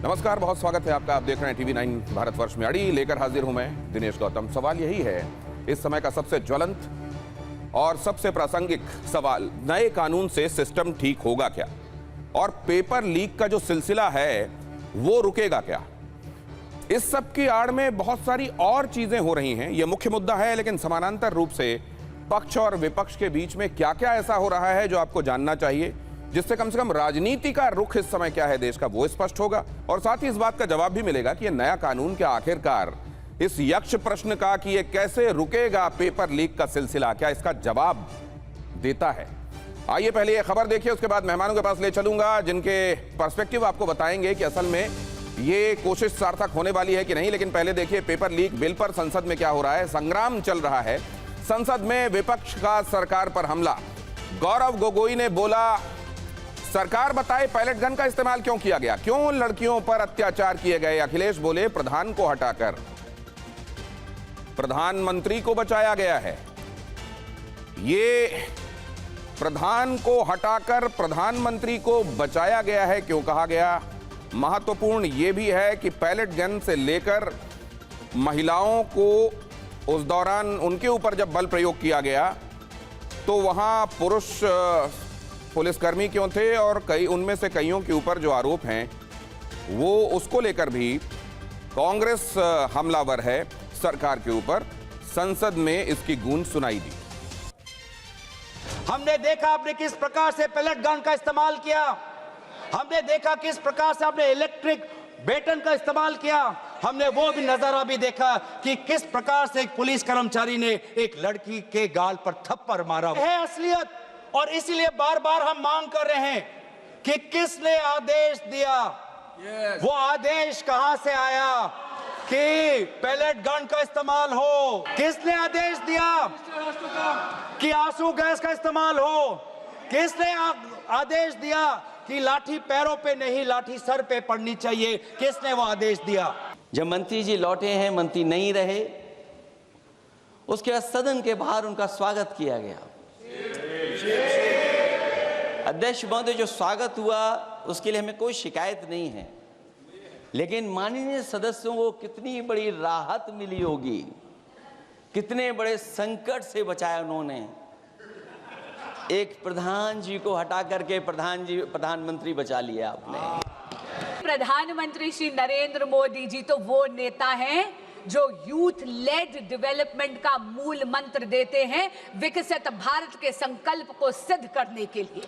नमस्कार, बहुत स्वागत है आपका। आप देख रहे हैं टीवी 9 भारतवर्ष में अड़ी लेकर हाजिर हूं मैं दिनेश गौतम। सवाल यही है, इस समय का सबसे ज्वलंत और सबसे प्रासंगिक सवाल, नए कानून से सिस्टम ठीक होगा क्या? और पेपर लीक का जो सिलसिला है वो रुकेगा क्या? इस सब की आड़ में बहुत सारी और चीजें हो रही हैं। यह मुख्य मुद्दा है, लेकिन समानांतर रूप से पक्ष और विपक्ष के बीच में क्या क्या ऐसा हो रहा है जो आपको जानना चाहिए, जिससे कम से कम राजनीति का रुख इस समय क्या है देश का वो स्पष्ट होगा। और साथ ही इस बात का जवाब भी मिलेगा कि यह नया कानून क्या आखिरकार इस यक्ष प्रश्न का कि यह कैसे रुकेगा पेपर लीक का सिलसिला, क्या इसका जवाब देता है। आइए पहले ये खबर देखिए, उसके बाद मेहमानों के पास ले चलूंगा जिनके पर्सपेक्टिव आपको बताएंगे कि असल में ये कोशिश सार्थक होने वाली है कि नहीं। लेकिन पहले देखिए पेपर लीक बिल पर संसद में क्या हो रहा है। संग्राम चल रहा है संसद में, विपक्ष का सरकार पर हमला। गौरव गोगोई ने बोला, सरकार बताए पैलेट गन का इस्तेमाल क्यों किया गया, क्यों लड़कियों पर अत्याचार किए गए। अखिलेश बोले, प्रधान को हटाकर प्रधानमंत्री को बचाया गया है। ये प्रधान को हटाकर प्रधानमंत्री को बचाया गया है, क्यों कहा गया? महत्वपूर्ण यह भी है कि पैलेट गन से लेकर महिलाओं को उस दौरान उनके ऊपर जब बल प्रयोग किया गया तो वहां पुरुष पुलिसकर्मी क्यों थे, और कई उनमें से कईयों के ऊपर जो आरोप हैं वो उसको लेकर भी कांग्रेस हमलावर है सरकार के ऊपर। संसद में इसकी गूंज सुनाई दी। हमने देखा आपने किस प्रकार से पैलेट गन का इस्तेमाल किया, हमने देखा किस प्रकार से आपने इलेक्ट्रिक बेटन का इस्तेमाल किया, हमने वो भी नजारा भी देखा कि किस प्रकार से एक पुलिस कर्मचारी ने एक लड़की के गाल पर थप्पड़ मारा है। असलियत, और इसीलिए बार बार हम मांग कर रहे हैं कि किसने आदेश दिया, वो आदेश कहां से आया कि पैलेट गन का इस्तेमाल हो? किसने आदेश दिया कि आंसू गैस का इस्तेमाल हो? किसने आदेश दिया कि लाठी पैरों पे नहीं लाठी सर पे पड़नी चाहिए? किसने वो आदेश दिया? जब मंत्री जी लौटे हैं, मंत्री नहीं रहे, उसके बाद सदन के बाहर उनका स्वागत किया गया। अध्यक्ष महोदय, जो स्वागत हुआ उसके लिए हमें कोई शिकायत नहीं है, लेकिन माननीय सदस्यों को कितनी बड़ी राहत मिली होगी, कितने बड़े संकट से बचाया उन्होंने। एक प्रधान जी को हटा करके प्रधानमंत्री बचा लिया आपने। प्रधानमंत्री श्री नरेंद्र मोदी जी तो वो नेता हैं जो यूथ लेड डेवलपमेंट का मूल मंत्र देते हैं विकसित भारत के संकल्प को सिद्ध करने के लिए।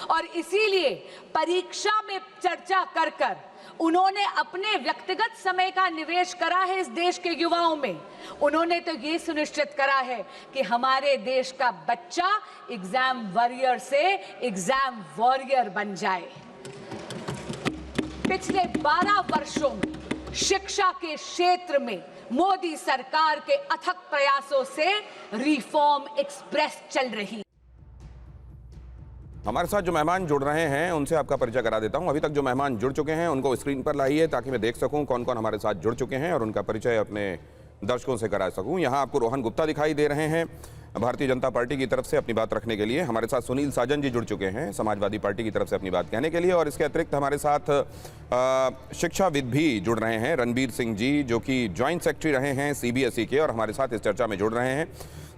और इसीलिए परीक्षा में चर्चा कर कर उन्होंने अपने व्यक्तिगत समय का निवेश करा है इस देश के युवाओं में। उन्होंने तो ये सुनिश्चित करा है कि हमारे देश का बच्चा एग्जाम वॉरियर से एग्जाम वॉरियर बन जाए। पिछले 12 वर्षों में शिक्षा के क्षेत्र में मोदी सरकार के अथक प्रयासों से रिफॉर्म एक्सप्रेस चल रही। हमारे साथ जो मेहमान जुड़ रहे हैं उनसे आपका परिचय करा देता हूं। अभी तक जो मेहमान जुड़ चुके हैं उनको स्क्रीन पर लाइए ताकि मैं देख सकूं कौन कौन हमारे साथ जुड़ चुके हैं और उनका परिचय अपने दर्शकों से करा सकूं। यहां आपको रोहन गुप्ता दिखाई दे रहे हैं भारतीय जनता पार्टी की तरफ से अपनी बात रखने के लिए। हमारे साथ सुनील साजन जी जुड़ चुके हैं समाजवादी पार्टी की तरफ से अपनी बात कहने के लिए। और इसके अतिरिक्त हमारे साथ शिक्षाविद भी जुड़ रहे हैं, रणबीर सिंह जी, जो कि ज्वाइंट सेक्रेटरी रहे हैं CBSE के, और हमारे साथ इस चर्चा में जुड़ रहे हैं।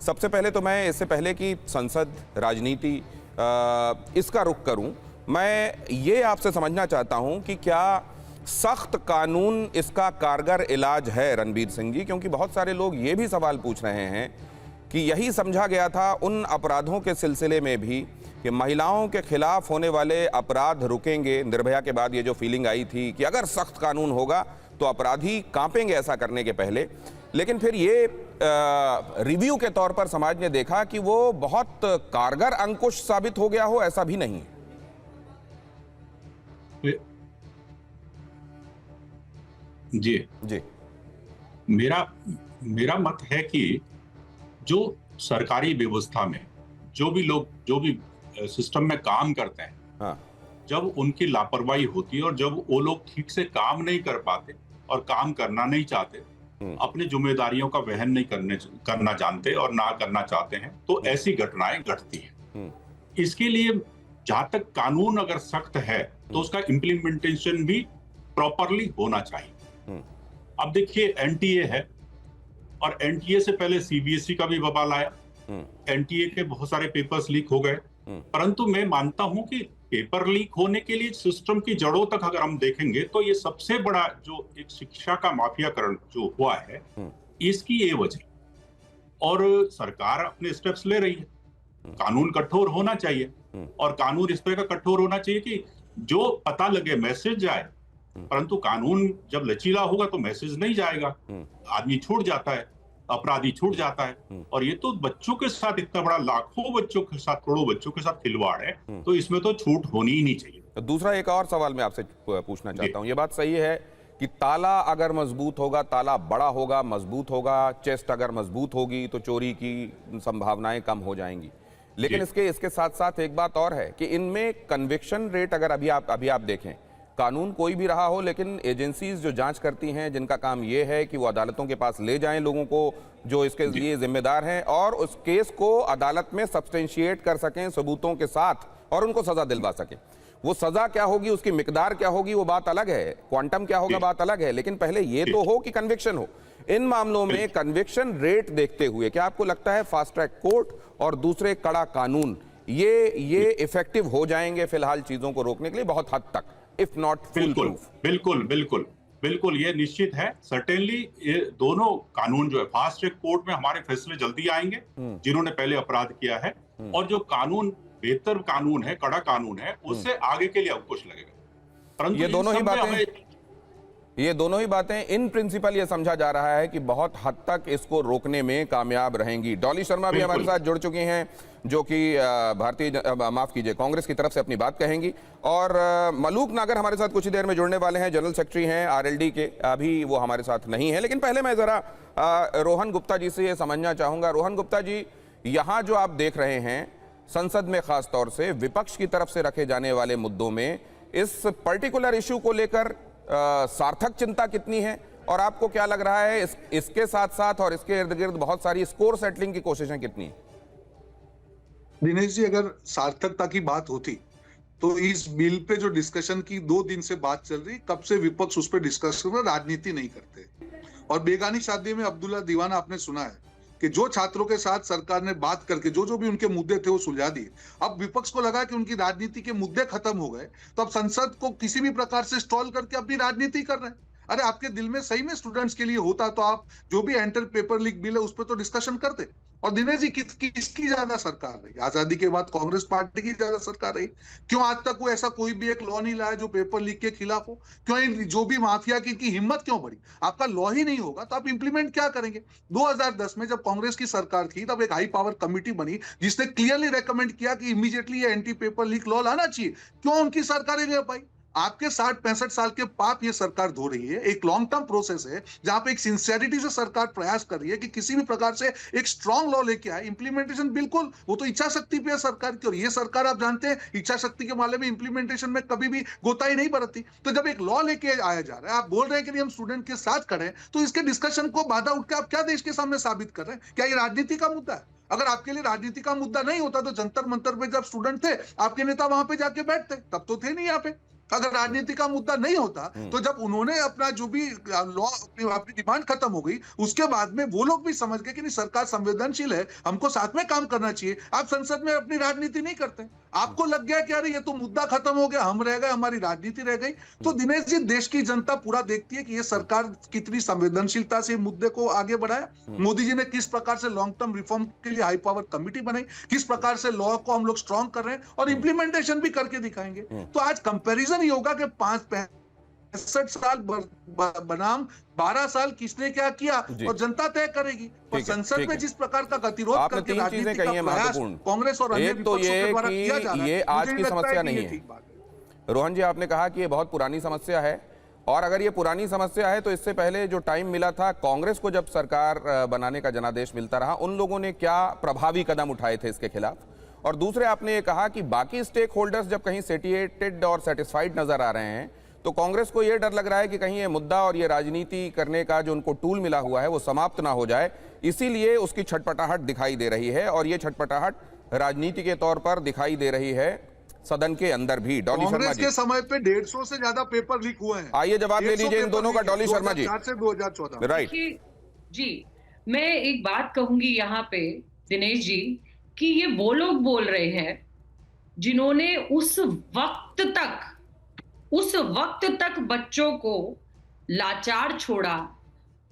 सबसे पहले तो मैं इससे पहले कि संसद राजनीति इसका रुख करूं, मैं ये आपसे समझना चाहता हूं कि क्या सख्त कानून इसका कारगर इलाज है, रणबीर सिंह जी? क्योंकि बहुत सारे लोग ये भी सवाल पूछ रहे हैं कि यही समझा गया था उन अपराधों के सिलसिले में भी कि महिलाओं के खिलाफ होने वाले अपराध रुकेंगे। निर्भया के बाद ये जो फीलिंग आई थी कि अगर सख्त कानून होगा तो अपराधी कांपेंगे ऐसा करने के पहले, लेकिन फिर ये रिव्यू के तौर पर समाज ने देखा कि वो बहुत कारगर अंकुश साबित हो गया हो, ऐसा भी नहीं। जी मेरा मत है कि जो सरकारी व्यवस्था में जो भी लोग जो भी सिस्टम में काम करते हैं, हाँ, जब उनकी लापरवाही होती है और जब वो लोग ठीक से काम नहीं कर पाते और काम करना नहीं चाहते, अपनी जिम्मेदारियों का वहन नहीं करना जानते और ना करना चाहते हैं, तो ऐसी घटनाएं घटती हैं। इसके लिए जहां तक कानून अगर सख्त है तो उसका इम्प्लीमेंटेशन भी प्रॉपरली होना चाहिए। अब देखिए एनटीए है, और एनटीए से पहले सीबीएसई का भी बवाल आया, एनटीए के बहुत सारे पेपर्स लीक हो गए, परंतु मैं मानता हूं कि पेपर लीक होने के लिए सिस्टम की जड़ों तक अगर हम देखेंगे तो ये सबसे बड़ा जो एक शिक्षा का माफियाकरण जो हुआ है, इसकी ये वजह, और सरकार अपने स्टेप्स ले रही है। कानून कठोर होना चाहिए, और कानून इस तरह का कठोर होना चाहिए कि जो पता लगे मैसेज जाए, परंतु कानून जब लचीला होगा तो मैसेज नहीं जाएगा, आदमी छूट जाता है, अपराधी छूट जाता है। और ये तो बच्चों के साथ इतना बड़ा, लाखों बच्चों के साथ, करोड़ों बच्चों के साथ खिलवाड़ है, तो इसमें तो छूट होनी ही नहीं चाहिए। तो दूसरा एक और सवाल मैं आपसे पूछना चाहता हूं। ये बात सही है कि ताला अगर मजबूत होगा, ताला बड़ा होगा, मजबूत होगा, चेस्ट अगर मजबूत होगी तो चोरी की संभावनाएं कम हो जाएंगी, लेकिन इसके साथ साथ एक बात और है कि इनमें कन्विक्शन रेट अगर अभी आप देखें, कानून कोई भी रहा हो, लेकिन एजेंसीज जो जांच करती हैं, जिनका काम ये है कि वो अदालतों के पास ले जाएं लोगों को जो इसके लिए जिम्मेदार हैं, और उस केस को अदालत में सब्सटेंशिएट कर सकें सबूतों के साथ और उनको सजा दिलवा सकें। वो सजा क्या होगी, उसकी मिकदार क्या होगी, वो बात अलग है, क्वांटम क्या होगा बात अलग है, लेकिन पहले ये तो हो कि कन्विक्शन हो। इन मामलों में कन्विक्शन रेट देखते हुए क्या आपको लगता है फास्ट ट्रैक कोर्ट और दूसरे कड़ा कानून ये इफेक्टिव हो जाएंगे फिलहाल चीजों को रोकने के लिए बहुत हद तक, इफ नॉट फुल प्रूफ? बिल्कुल ये निश्चित है। सर्टेनली ये दोनों कानून जो है, फास्ट ट्रैक कोर्ट में हमारे फैसले जल्दी आएंगे जिन्होंने पहले अपराध किया है, और जो कानून बेहतर कानून है, कड़ा कानून है, उससे आगे के लिए अंकुश लगेगा। परंतु ये दोनों ही बातें इन प्रिंसिपल ये समझा जा रहा है कि बहुत हद तक इसको रोकने में कामयाब रहेंगी। डॉली शर्मा भी हमारे साथ जुड़ चुकी हैं, जो कि कांग्रेस की तरफ से अपनी बात कहेंगी, और मलूक नागर हमारे साथ कुछ ही देर में जुड़ने वाले हैं, जनरल सेक्रेटरी हैं आरएलडी के, अभी वो हमारे साथ नहीं है। लेकिन पहले मैं जरा रोहन गुप्ता जी से ये समझना चाहूंगा। रोहन गुप्ता जी, यहाँ जो आप देख रहे हैं संसद में खास तौर से विपक्ष की तरफ से रखे जाने वाले मुद्दों में इस पर्टिकुलर इश्यू को लेकर सार्थक चिंता कितनी है, और आपको क्या लग रहा है इसके साथ साथ और इसके इर्द गिर्द बहुत सारी स्कोर सेटलिंग की कोशिशें कितनी है? दिनेश जी, अगर सार्थकता की बात होती तो इस बिल पे जो डिस्कशन की 2 दिन से बात चल रही, कब से विपक्ष उस पर डिस्कस कर रहा, राजनीति नहीं करते। और बेगानी शादी में अब्दुल्ला दीवाना आपने सुना है कि जो छात्रों के साथ सरकार ने बात करके जो भी उनके मुद्दे थे वो सुलझा दिए। अब विपक्ष को लगा कि उनकी राजनीति के मुद्दे खत्म हो गए, तो अब संसद को किसी भी प्रकार से स्टॉल करके अपनी राजनीति कर रहे हैं। अरे आपके दिल में सही में स्टूडेंट्स के लिए होता तो आप जो भी एंटर पेपर लीक बिल है उस पर तो डिस्कशन करते। और दिनेश जी, किसकी ज्यादा सरकार रही? आजादी के बाद कांग्रेस पार्टी की ज्यादा सरकार रही। क्यों आज तक वो ऐसा कोई भी एक लॉ नहीं लाया जो पेपर लीक के खिलाफ हो? क्यों जो भी माफिया की हिम्मत क्यों बढ़ी? आपका लॉ ही नहीं होगा तो आप इंप्लीमेंट क्या करेंगे? 2010 में जब कांग्रेस की सरकार थी तब एक हाई पावर कमिटी बनी जिसने क्लियरली रेकमेंड किया कि इमीडिएटली ये एंटी पेपर लीक लॉ लाना चाहिए। क्यों उनकी सरकार नहीं ले पाई? आपके 60-65 साल के पाप ये सरकार धो रही है। एक लॉन्ग टर्म प्रोसेस है जहां पे एक सिंसियरिटी से सरकार प्रयास कर रही है कि किसी भी प्रकार से एक स्ट्रॉन्ग लॉ लेके आए। इंप्लीमेंटेशन बिल्कुल वो तो इच्छा शक्ति पे है सरकार की, और ये सरकार आप जानते हैं इच्छा शक्ति के मामले में इंप्लीमेंटेशन में कभी भी गोताई नहीं बरतती। तो जब एक लॉ लेके आया जा रहा है, आप बोल रहे हैं कि नहीं हम स्टूडेंट के साथ खड़े हैं, तो इसके डिस्कशन को बाधा उठ के आप क्या देश के सामने साबित कर रहे हैं? क्या ये राजनीति का मुद्दा है? अगर आपके लिए राजनीति का मुद्दा नहीं होता तो जंतर मंतर पे जब स्टूडेंट थे आपके नेता वहां पे जाके बैठते, तब तो थे नहीं यहाँ पे। अगर राजनीति का मुद्दा नहीं होता तो जब उन्होंने अपना जो भी लॉ अपनी डिमांड खत्म हो गई, उसके बाद में वो लोग भी समझ गए कि नहीं सरकार संवेदनशील है, हमको साथ में काम करना चाहिए। आप संसद में अपनी राजनीति नहीं करते, आपको लग गया कि अरे ये तो मुद्दा खत्म हो गया, हम रह गए, हमारी राजनीति रह गई। तो दिनेश जी, देश की जनता पूरा देखती है कि ये सरकार कितनी संवेदनशीलता से मुद्दे को आगे बढ़ाया। मोदी जी ने किस प्रकार से लॉन्ग टर्म रिफॉर्म के लिए हाई पावर कमिटी बनाई, किस प्रकार से लॉ को हम लोग स्ट्रॉन्ग कर रहे हैं और इंप्लीमेंटेशन भी करके दिखाएंगे। तो आज कंपैरिजन ही होगा कि 65 साल बनाम 12 साल किसने क्या किया और जनता तय करेगी। और संसद में जिस प्रकार का गतिरोध करके राजनीति का प्रयास कांग्रेस और अन्य विपक्षों के द्वारा किया जा रहा है, ये आज की समस्या नहीं है। रोहन जी, आपने कहा कि ये बहुत पुरानी समस्या है, और अगर ये पुरानी समस्या है तो इससे पहले जो टाइम मिला था कांग्रेस को, जब सरकार बनाने का जनादेश मिलता रहा, उन लोगों ने क्या प्रभावी कदम उठाए थे इसके खिलाफ? और दूसरे, आपने ये कहा कि बाकी स्टेक होल्डर्स जब कहीं सेटिएटेड और सेटिस्फाइड नजर आ रहे हैं तो कांग्रेस को यह डर लग रहा है कि कहीं ये मुद्दा और ये राजनीति करने का जो उनको टूल मिला हुआ है वो समाप्त ना हो जाए, इसीलिए उसकी छटपटाहट दिखाई दे रही है। और ये छटपटाहट राजनीति के तौर पर दिखाई दे रही है सदन के अंदर भी। डॉली शर्मा कांग्रेस जी के समय पे 150 से ज्यादा पेपर लीक हुए हैं। आइए जवाब ले लीजिए इन दोनों का। डॉली शर्मा जी 2004 से 2014 राइट जी, मैं एक बात कहूंगी यहाँ पे दिनेश जी कि ये वो लोग बोल रहे हैं जिन्होंने उस वक्त तक बच्चों को लाचार छोड़ा,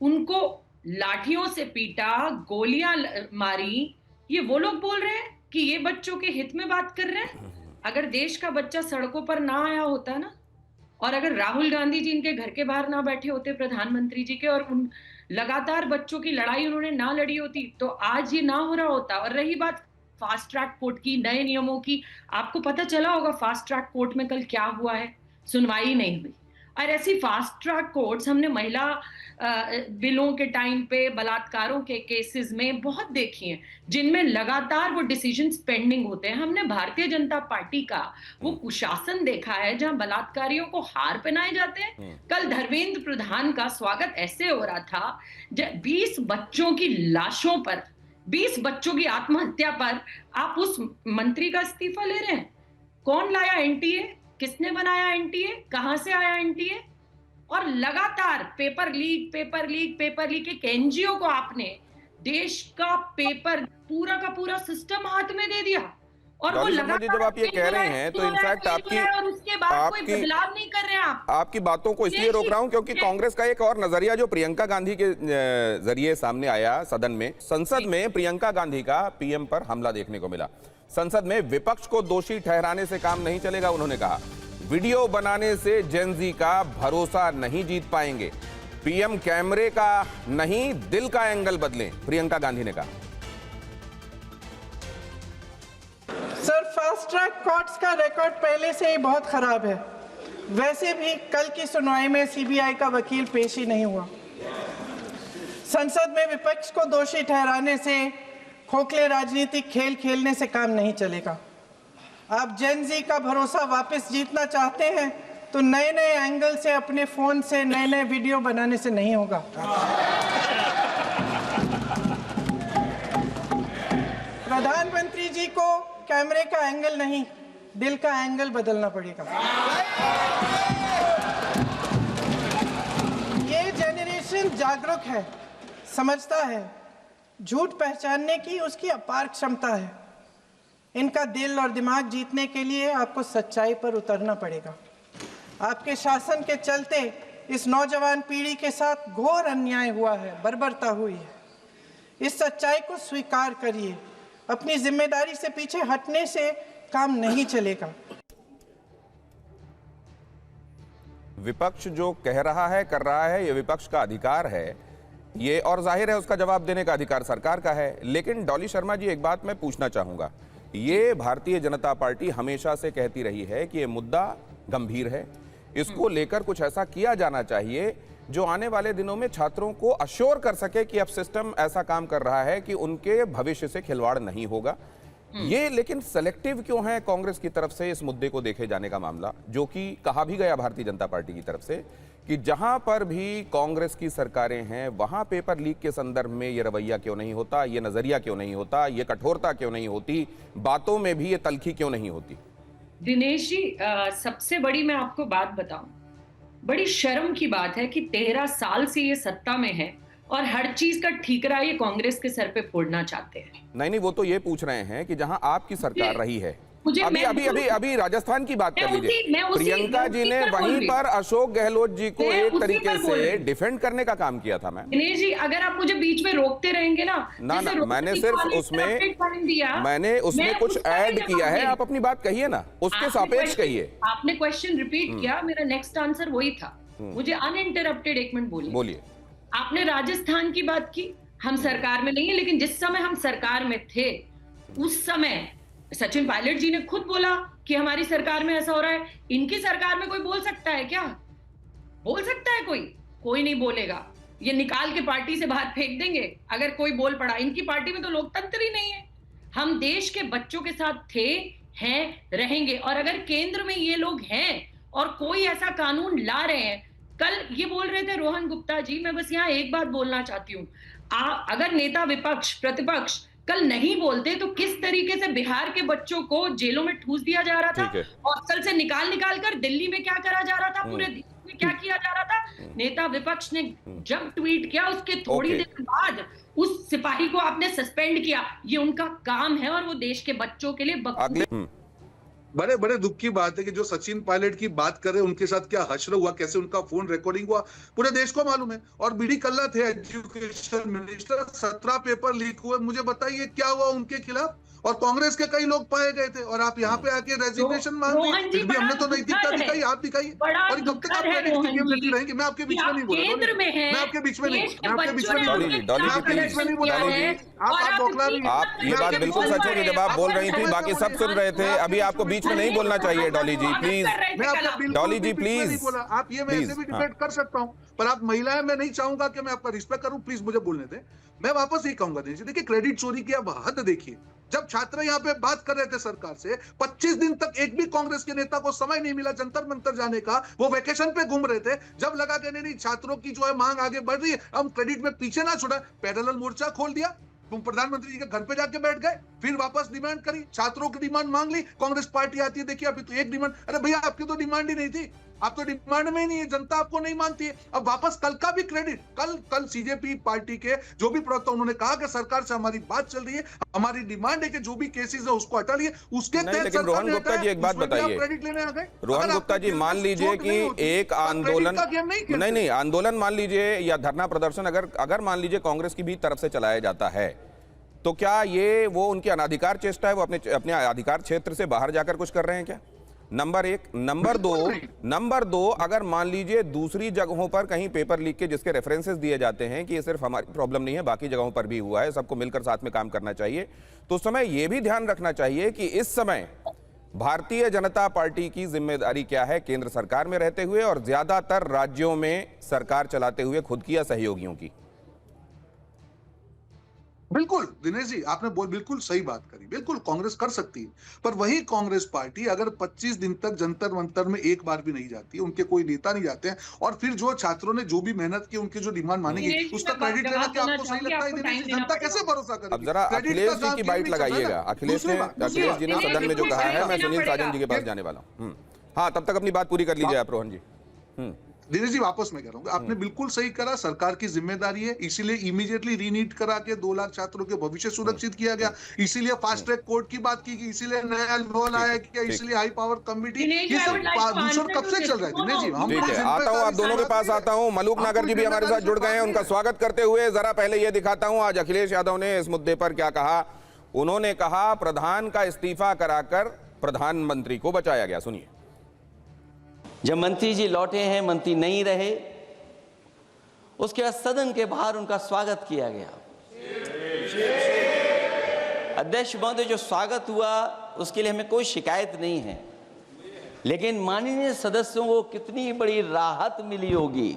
उनको लाठियों से पीटा, गोलियां मारी। ये वो लोग बोल रहे हैं कि ये बच्चों के हित में बात कर रहे हैं। अगर देश का बच्चा सड़कों पर ना आया होता ना, और अगर राहुल गांधी जी इनके घर के बाहर ना बैठे होते प्रधानमंत्री जी के, और उन लगातार बच्चों की लड़ाई उन्होंने ना लड़ी होती, तो आज ये ना हो रहा होता। और रही बात फास्ट ट्रैक कोर्ट की, नए नियमों की, आपको पता चला होगा फास्ट ट्रैक कोर्ट में कल क्या हुआ है, सुनवाई नहीं हुई। और ऐसी फास्ट ट्रैक कोर्ट्स हमने महिला बिलों के टाइम पे बलात्कारों के केसेस में बहुत देखी हैं, जिनमें लगातार वो डिसीजंस पेंडिंग होते हैं। हमने भारतीय जनता पार्टी का वो कुशासन देखा है जहां बलात्कारियों को हार पहनाए जाते हैं। कल धर्मेंद्र प्रधान का स्वागत ऐसे हो रहा था, 20 बच्चों की लाशों पर, 20 बच्चों की आत्महत्या पर आप उस मंत्री का इस्तीफा ले रहे हैं। कौन लाया एनटीए? किसने बनाया एनटीए? कहां से आया एनटीए? और लगातार पेपर लीक एक एनजीओ को आपने देश का पेपर पूरा का पूरा सिस्टम हाथ में दे दिया, और वो लगातार जब आप ये कह रहे हैं तो इनफैक्ट और उसके बाद कोई बदलाव नहीं कर रहे हैं आप। आपकी बातों को इसलिए रोक रहा हूं क्योंकि कांग्रेस का एक और नजरिया जो प्रियंका गांधी के जरिए सामने आया सदन में, संसद में प्रियंका गांधी का पीएम पर हमला देखने को मिला। संसद में विपक्ष को दोषी ठहराने से काम नहीं चलेगा, उन्होंने कहा। वीडियो बनाने से जेन ज़ी का भरोसा नहीं जीत पाएंगे। पीएम कैमरे का नहीं, दिल का एंगल बदलें, प्रियंका गांधी ने कहा। सर, फास्ट ट्रैक कोर्ट्स का रिकॉर्ड पहले से ही बहुत खराब है। वैसे भी कल की सुनवाई में सीबीआई का वकील पेश ही नहीं हुआ। संसद में विपक्ष को दोषी ठहराने से, खोखले राजनीतिक खेल खेलने से काम नहीं चलेगा। आप जेन ज़ी का भरोसा वापस जीतना चाहते हैं तो नए नए एंगल से, अपने फोन से नए नए वीडियो बनाने से नहीं होगा। प्रधानमंत्री जी को कैमरे का एंगल नहीं, दिल का एंगल बदलना पड़ेगा। ये जेनरेशन जागरूक है, समझता है, झूठ पहचानने की उसकी अपार क्षमता है। इनका दिल और दिमाग जीतने के लिए आपको सच्चाई पर उतरना पड़ेगा। आपके शासन के चलते इस नौजवान पीढ़ी के साथ घोर अन्याय हुआ है, बर्बरता हुई है। इस सच्चाई को स्वीकार करिए। अपनी जिम्मेदारी से पीछे हटने से काम नहीं चलेगा। विपक्ष जो कह रहा है, कर रहा है, ये विपक्ष का अधिकार है, ये और जाहिर है उसका जवाब देने का अधिकार सरकार का है। लेकिन डॉली शर्मा जी, एक बात मैं पूछना चाहूंगा। ये भारतीय जनता पार्टी हमेशा से कहती रही है कि ये मुद्दा गंभीर है, इसको लेकर कुछ ऐसा किया जाना चाहिए जो आने वाले दिनों में छात्रों को अश्योर कर सके कि अब सिस्टम ऐसा काम कर रहा है कि उनके भविष्य से खिलवाड़ नहीं होगा। ये लेकिन सेलेक्टिव क्यों है कांग्रेस की तरफ से इस मुद्दे को देखे जाने का मामला, जो कि कहा भी गया भारतीय जनता पार्टी की तरफ से कि जहां पर भी कांग्रेस की सरकारें हैं वहां पेपर लीक के संदर्भ में ये रवैया क्यों नहीं होता, ये नजरिया क्यों नहीं होता, ये कठोरता क्यों नहीं होती, बातों में भी ये तल्खी क्यों नहीं होती? दिनेश जी, सबसे बड़ी मैं आपको बात बताऊं, बड़ी शर्म की बात है कि 13 साल से ये सत्ता में है और हर चीज का ठीकरा ये कांग्रेस के सर पे फोड़ना चाहते हैं। नहीं, वो तो ये पूछ रहे हैं कि जहां आपकी सरकार रही है, अभी राजस्थान की बात कर लीजिए। प्रियंका जी ने वहीं पर अशोक गहलोत जी को एक तरीके से डिफेंड करने का काम किया था। मैं दिनेश जी, अगर आप मुझे बीच में रोकते रहेंगे ना, मैंने सिर्फ उसमें कुछ ऐड किया है। आप अपनी बात कहिए ना, उसके सापेक्ष कहिए। आपने क्वेश्चन रिपीट किया, मेरा नेक्स्ट आंसर वही था। मुझे अनइंटरप्टेड 1 मिनट बोलिए। आपने राजस्थान की बात की, हम सरकार में नहीं है, लेकिन जिस समय हम सरकार में थे उस समय सचिन पायलट जी ने खुद बोला कि हमारी सरकार में ऐसा हो रहा है। इनकी सरकार में कोई बोल सकता है क्या? बोल सकता है कोई नहीं बोलेगा। ये निकाल के पार्टी से बाहर फेंक देंगे अगर कोई बोल पड़ा। इनकी पार्टी में तो लोकतंत्र ही नहीं है। हम देश के बच्चों के साथ थे, हैं, रहेंगे। और अगर केंद्र में ये लोग हैं और कोई ऐसा कानून ला रहे हैं, कल ये बोल रहे थे रोहन गुप्ता जी, मैं बस यहाँ एक बात बोलना चाहती हूँ। अगर नेता विपक्ष, प्रतिपक्ष कल नहीं बोलते तो किस तरीके से बिहार के बच्चों को जेलों में ठूस दिया जा रहा था, हॉस्टल से निकाल कर दिल्ली में क्या करा जा रहा था, पूरे देश में क्या किया जा रहा था। नेता विपक्ष ने जब ट्वीट किया उसके थोड़ी देर बाद उस सिपाही को आपने सस्पेंड किया। ये उनका काम है और वो देश के बच्चों के लिए बड़े बड़े दुख की बात है कि जो सचिन पायलट की बात कर रहे हैं उनके साथ क्या हश्र हुआ, कैसे उनका फोन रिकॉर्डिंग हुआ, पूरे देश को मालूम है। और बीडी कल्ला थे एजुकेशन मिनिस्टर, 17 पेपर लीक हुए। मुझे बताइए क्या हुआ उनके खिलाफ? और कांग्रेस के कई लोग पाए गए थे और आप यहाँ पे आके रेजिग्नेशन मांग रहे हैं। फिर भी हमने तो नैतिकता दिखाई, आप दिखाइए। और कब तक आप क्रेडिट की गेम लेती रहेंगे? मैं आपके बीच में नहीं बोल रहा, मैं आपके बीच में नहीं, मैं आपके बीच में नहीं बोल रहा, मैं आपके बीच में नहीं बोल रहा। आप बौखला रही हैं। आप ये बात बिल्कुल सच है कि जब आप बोल रही थी बाकी सब सुन रहे थे, अभी आपको बीच में नहीं बोलना चाहिए। डॉली जी प्लीज, डॉली जी प्लीज। आप ये मैं ऐसे भी डिबेट कर सकता हूँ, पर आप महिला है, मैं नहीं चाहूंगा कि मैं आपका रिस्पेक्ट करूं। प्लीज मुझे बोलने दें। मैं वापस यही कहूंगा, देखिए क्रेडिट चोरी की अब हद देखिए। जब छात्र यहाँ पे बात कर रहे थे सरकार से, 25 दिन तक एक भी कांग्रेस के नेता को समय नहीं मिला जंतर मंतर जाने का, वो वेकेशन पे घूम रहे थे। जब लगा कि नहीं छात्रों की जो है मांग आगे बढ़ रही है, हम क्रेडिट में पीछे ना छोड़ा, पैरेलल मोर्चा खोल दिया, तुम प्रधानमंत्री जी के घर पे जाके बैठ गए, फिर वापस डिमांड करी, छात्रों की डिमांड मांग ली। कांग्रेस पार्टी आती है, देखिए अभी तो एक डिमांड, अरे भैया आपकी तो डिमांड ही नहीं थी, आप तो डिमांड में ही नहीं है, जनता आपको नहीं मानती है। अब वापस कल का भी क्रेडिट, कल सीजेपी पार्टी के जो भी प्रवक्ता उन्होंने कहा कि सरकार से हमारी बात चल रही है, हमारी डिमांड है कि जो भी केसेस है उसको हटा लिए, उसके तहत रोहन गुप्ता जी एक बात बताइए, क्रेडिट लेने आ गए। रोहन गुप्ता जी मान लीजिए कि एक आंदोलन नहीं आंदोलन मान लीजिए या धरना प्रदर्शन अगर मान लीजिए कांग्रेस की भी तरफ से चलाया जाता है, तो क्या ये वो उनकी अनाधिकार चेष्टा है? वो अपने अधिकार क्षेत्र से बाहर जाकर कुछ कर रहे हैं क्या? नंबर एक। नंबर दो, अगर मान लीजिए दूसरी जगहों पर कहीं पेपर लीक के जिसके रेफरेंसेस दिए जाते हैं कि ये सिर्फ हमारी प्रॉब्लम नहीं है, बाकी जगहों पर भी हुआ है, सबको मिलकर साथ में काम करना चाहिए, तो उस समय यह भी ध्यान रखना चाहिए कि इस समय भारतीय जनता पार्टी की जिम्मेदारी क्या है केंद्र सरकार में रहते हुए और ज्यादातर राज्यों में सरकार चलाते हुए खुद की या सहयोगियों की। बिल्कुल दिनेश जी, आपने बिल्कुल सही बात करी। बिल्कुल कांग्रेस कर सकती है, पर वही कांग्रेस पार्टी अगर 25 दिन तक जंतर मंतर में एक बार भी नहीं जाती है, उनके कोई नेता नहीं जाते हैं, और फिर जो छात्रों ने जो भी मेहनत की, उनकी जो डिमांड मानेगी, उसका क्रेडिट लेना क्या आपको सही लगता है दिनेश जी? जनता कैसे भरोसा करेगी? अब जरा अखिलेश जी की बाइट लगाइएगा। अखिलेश जी ने सदन में जो कहा है, मैं सुनील साजन जी के पास जाने वाला हूँ। हाँ, तब तक अपनी बात पूरी कर लीजिए आप रोहन जी। दिनेश जी वापस मैं कह रहा हूँ, आपने बिल्कुल सही करा, सरकार की जिम्मेदारी है, इसीलिए इमीडिएटली रीनीट करा के 2 लाख छात्रों के भविष्य सुरक्षित किया गया, इसीलिए फास्ट ट्रैक कोर्ट की बात की गई, इसीलिए नया लॉ लाया गया, इसीलिए हाई पावर कमेटी, ये सब दूसरा कब से चल रहा है दिनेश जी? हम आता हूँ, आप दोनों के पास आता हूँ। मलूक नागर जी भी हमारे साथ जुड़ गए हैं, उनका स्वागत करते हुए जरा पहले ये दिखाता हूँ आज अखिलेश यादव ने इस मुद्दे पर क्या कहा। उन्होंने कहा प्रधान का इस्तीफा कराकर प्रधानमंत्री को बचाया गया। सुनिए। जब मंत्री जी लौटे हैं, मंत्री नहीं रहे, उसके बाद सदन के बाहर उनका स्वागत किया गया। अध्यक्ष महोदय, जो स्वागत हुआ उसके लिए हमें कोई शिकायत नहीं है, लेकिन माननीय सदस्यों को कितनी बड़ी राहत मिली होगी,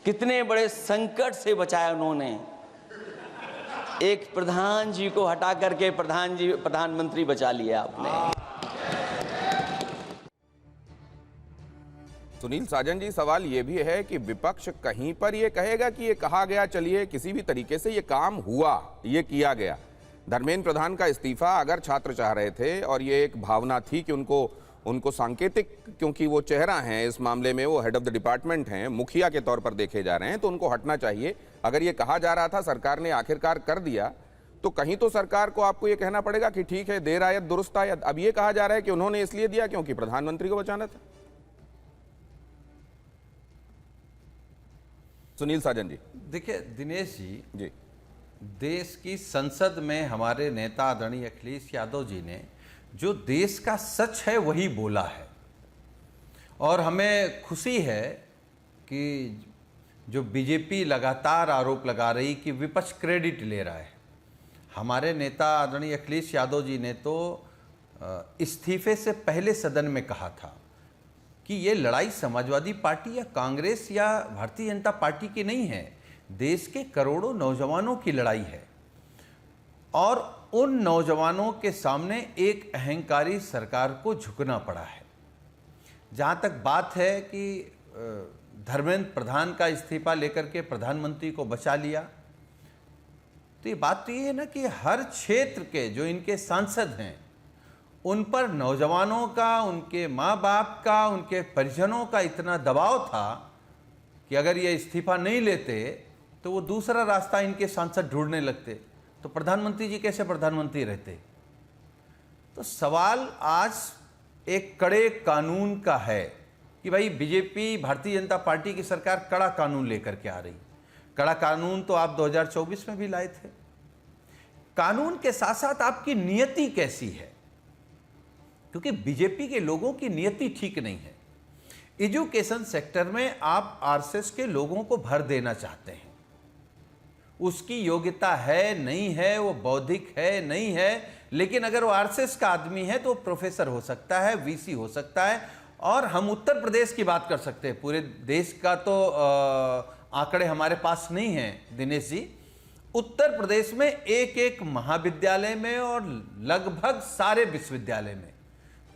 कितने बड़े संकट से बचाया उन्होंने। एक प्रधान जी को हटा करके प्रधानमंत्री बचा लिया आपने। सुनील साजन जी, सवाल यह भी है कि विपक्ष कहीं पर यह कहेगा कि यह कहा गया, चलिए किसी भी तरीके से यह काम हुआ, यह किया गया। धर्मेंद्र प्रधान का इस्तीफा अगर छात्र चाह रहे थे और ये एक भावना थी कि उनको सांकेतिक, क्योंकि वो चेहरा हैं इस मामले में, वो हेड ऑफ द डिपार्टमेंट हैं, मुखिया के तौर पर देखे जा रहे हैं, तो उनको हटना चाहिए। अगर ये कहा जा रहा था, सरकार ने आखिरकार कर दिया, तो कहीं तो सरकार को आपको ये कहना पड़ेगा कि ठीक है, देर आयत दुरुस्त आयत। अब ये कहा जा रहा है कि उन्होंने इसलिए दिया क्योंकि प्रधानमंत्री को बचाना था। सुनील साजन जी। देखिए दिनेश जी, देश की संसद में हमारे नेता आदरणीय अखिलेश यादव जी ने जो देश का सच है वही बोला है, और हमें खुशी है कि जो बीजेपी लगातार आरोप लगा रही कि विपक्ष क्रेडिट ले रहा है, हमारे नेता आदरणीय अखिलेश यादव जी ने तो इस्तीफे से पहले सदन में कहा था कि ये लड़ाई समाजवादी पार्टी या कांग्रेस या भारतीय जनता पार्टी की नहीं है, देश के करोड़ों नौजवानों की लड़ाई है। और उन नौजवानों के सामने एक अहंकारी सरकार को झुकना पड़ा है। जहाँ तक बात है कि धर्मेंद्र प्रधान का इस्तीफा लेकर के प्रधानमंत्री को बचा लिया, तो ये बात तो ये है ना कि हर क्षेत्र के जो इनके सांसद हैं उन पर नौजवानों का, उनके माँ बाप का, उनके परिजनों का इतना दबाव था कि अगर ये इस्तीफा नहीं लेते तो वो दूसरा रास्ता इनके सांसद ढूंढने लगते, तो प्रधानमंत्री जी कैसे प्रधानमंत्री रहते। तो सवाल आज एक कड़े कानून का है कि भाई बीजेपी, भारतीय जनता पार्टी की सरकार कड़ा कानून लेकर के आ रही। कड़ा कानून तो आप 2024 में भी लाए थे। कानून के साथ साथ आपकी नियति कैसी है, क्योंकि बीजेपी के लोगों की नियति ठीक नहीं है। एजुकेशन सेक्टर में आप आरएसएस के लोगों को भर देना चाहते हैं। उसकी योग्यता है नहीं है, वो बौद्धिक है नहीं है, लेकिन अगर वो आरएसएस का आदमी है तो प्रोफेसर हो सकता है, वीसी हो सकता है। और हम उत्तर प्रदेश की बात कर सकते हैं, पूरे देश का तो आंकड़े हमारे पास नहीं हैं दिनेश जी। उत्तर प्रदेश में एक एक महाविद्यालय में और लगभग सारे विश्वविद्यालय में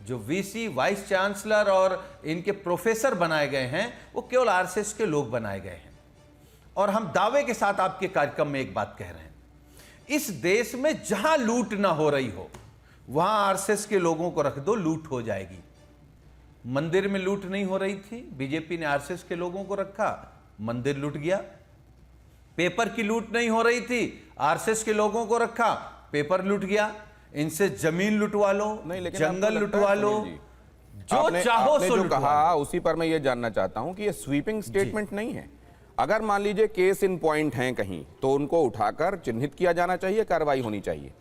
जो वीसी, वाइस चांसलर और इनके प्रोफेसर बनाए गए हैं वो केवल आरएसएस के लोग बनाए गए हैं। और हम दावे के साथ आपके कार्यक्रम में एक बात कह रहे हैं, इस देश में जहां लूट ना हो रही हो वहां आरएसएस के लोगों को रख दो, लूट हो जाएगी। मंदिर में लूट नहीं हो रही थी, बीजेपी ने आरएसएस के लोगों को रखा, मंदिर लूट गया। पेपर की लूट नहीं हो रही थी, आरएसएस के लोगों को रखा, पेपर लूट गया। इनसे जमीन लुटवा लो, नहीं, लेकिन जंगल लुटवा लो, जो चाहो सो जो कहा उसी पर मैं ये जानना चाहता हूं कि ये स्वीपिंग स्टेटमेंट नहीं है। अगर मान लीजिए केस इन पॉइंट हैं कहीं तो उनको उठाकर चिन्हित किया जाना चाहिए, कार्रवाई होनी चाहिए।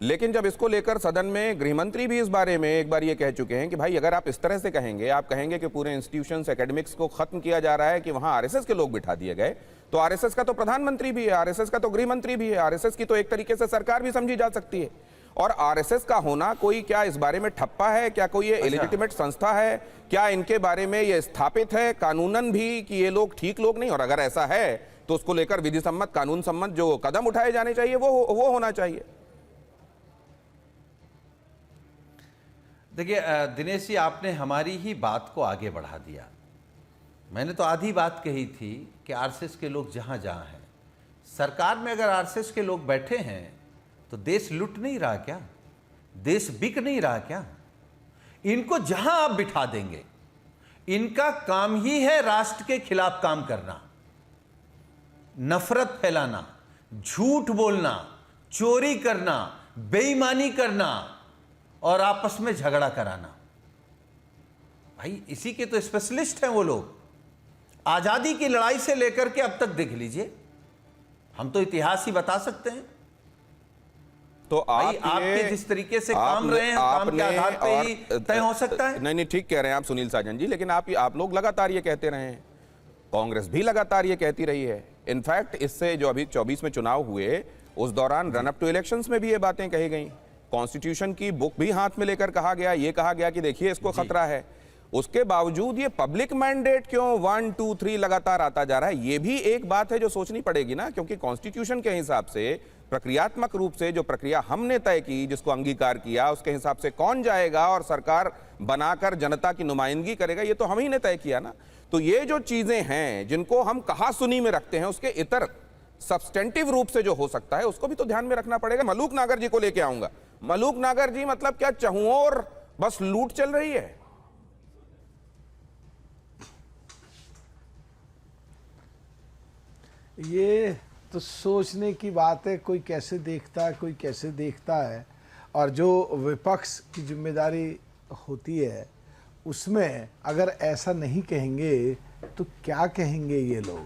लेकिन जब इसको लेकर सदन में गृहमंत्री भी इस बारे में एक बार ये कह चुके हैं कि भाई अगर आप इस तरह से कहेंगे, आप कहेंगे कि पूरे इंस्टीट्यूशंस, एकेडमिक्स को खत्म किया जा रहा है, कि वहां आरएसएस के लोग बिठा दिए गए, तो आरएसएस का तो प्रधानमंत्री भी है, आरएसएस का तो गृहमंत्री भी है, आरएसएस की तो एक तरीके से सरकार भी समझी जा सकती है। और आरएसएस का होना कोई क्या इस बारे में ठप्पा है, क्या कोई ये इलेजिटिमेट संस्था है, क्या इनके बारे में ये स्थापित है कानूनन भी कि ये लोग ठीक लोग नहीं? और अगर ऐसा है तो उसको लेकर विधि सम्मत, कानून सम्मत जो कदम उठाए जाने चाहिए वो होना चाहिए। देखिए दिनेश जी, आपने हमारी ही बात को आगे बढ़ा दिया। मैंने तो आधी बात कही थी कि आरएसएस के लोग जहां जहां हैं, सरकार में अगर आरएसएस के लोग बैठे हैं तो देश लुट नहीं रहा क्या? देश बिक नहीं रहा क्या? इनको जहां आप बिठा देंगे, इनका काम ही है राष्ट्र के खिलाफ काम करना, नफरत फैलाना, झूठ बोलना, चोरी करना, बेईमानी करना और आपस में झगड़ा कराना। भाई इसी के तो स्पेशलिस्ट हैं वो लोग। आजादी की लड़ाई से लेकर के अब तक देख लीजिए, हम तो इतिहास ही बता सकते हैं। तो आपके जिस तरीके से काम रहे हैं, काम के आधार पे ही तय हो सकता है। नहीं, ठीक कह रहे हैं आप सुनील साजन जी, लेकिन आप लोग लगातार ये कहते रहे हैं, कांग्रेस भी लगातार ये कहती रही है। इनफैक्ट इससे जो अभी 24 में चुनाव हुए उस दौरान रन अप टू इलेक्शंस में भी ये बातें कही गई। कॉन्स्टिट्यूशन की बुक भी हाथ में लेकर कहा गया, ये कहा गया कि देखिए इसको खतरा है। उसके बावजूद ये पब्लिक मैंडेट क्यों 1, 2, 3 लगातार आता जा रहा है? ये भी एक बात है जो सोचनी पड़ेगी ना, क्योंकि कॉन्स्टिट्यूशन के हिसाब से प्रक्रियात्मक रूप से जो प्रक्रिया हमने तय की, जिसको अंगीकार किया, उसके हिसाब से कौन जाएगा और सरकार बनाकर जनता की नुमाइंदगी करेगा, ये तो हम ही ने तय किया ना। तो ये जो चीजें हैं जिनको हम कहा सुनी में रखते हैं, उसके इतर सब्सटेंटिव रूप से जो हो सकता है उसको भी तो ध्यान में रखना पड़ेगा। मलूक नागर जी को लेके आऊंगा। मलूक नागर जी, मतलब क्या चहुओर बस लूट चल रही है? ये तो सोचने की बात है, कोई कैसे देखता है, कोई कैसे देखता है। और जो विपक्ष की जिम्मेदारी होती है उसमें अगर ऐसा नहीं कहेंगे तो क्या कहेंगे ये लोग?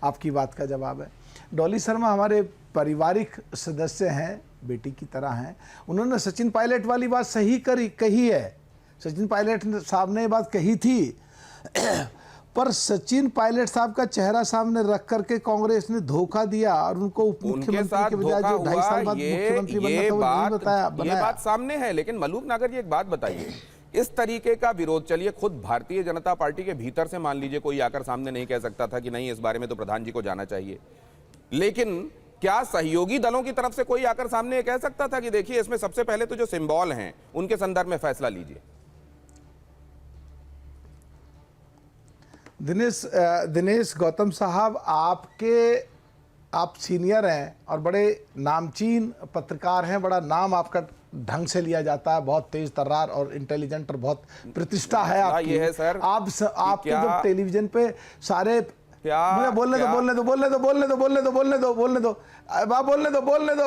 आपकी बात का जवाब है। डॉली शर्मा हमारे पारिवारिक सदस्य हैं, बेटी की तरह हैं। उन्होंने सचिन पायलट वाली बात सही कही है। सचिन पायलट साहब ने बात कही थी पर सचिन पायलट साहब का चेहरा सामने रख करके कांग्रेस ने धोखा दिया और उनको उप मुख्यमंत्री के बजाय जो 2.5 साल बाद मुख्यमंत्री बनना था ये बात सामने है। लेकिन मलूक नागर जी, एक बात बताइए, इस तरीके का विरोध, चलिए खुद भारतीय जनता पार्टी के भीतर से मान लीजिए कोई आकर सामने नहीं कह सकता था कि नहीं इस बारे में तो प्रधान जी को जाना चाहिए, लेकिन क्या सहयोगी दलों की तरफ से कोई आकर सामने कह सकता था कि देखिए इसमें सबसे पहले तो जो सिंबल हैं उनके संदर्भ में फैसला लीजिए? दिनेश गौतम साहब, आप सीनियर हैं और बड़े नामचीन पत्रकार हैं, बड़ा नाम आपका ढंग से लिया जाता है, बहुत तेज तर्रार और इंटेलिजेंट और बहुत प्रतिष्ठा है आपकी। ये है सर आपके जब टेलीविजन पे सारे मुझे बोलने दो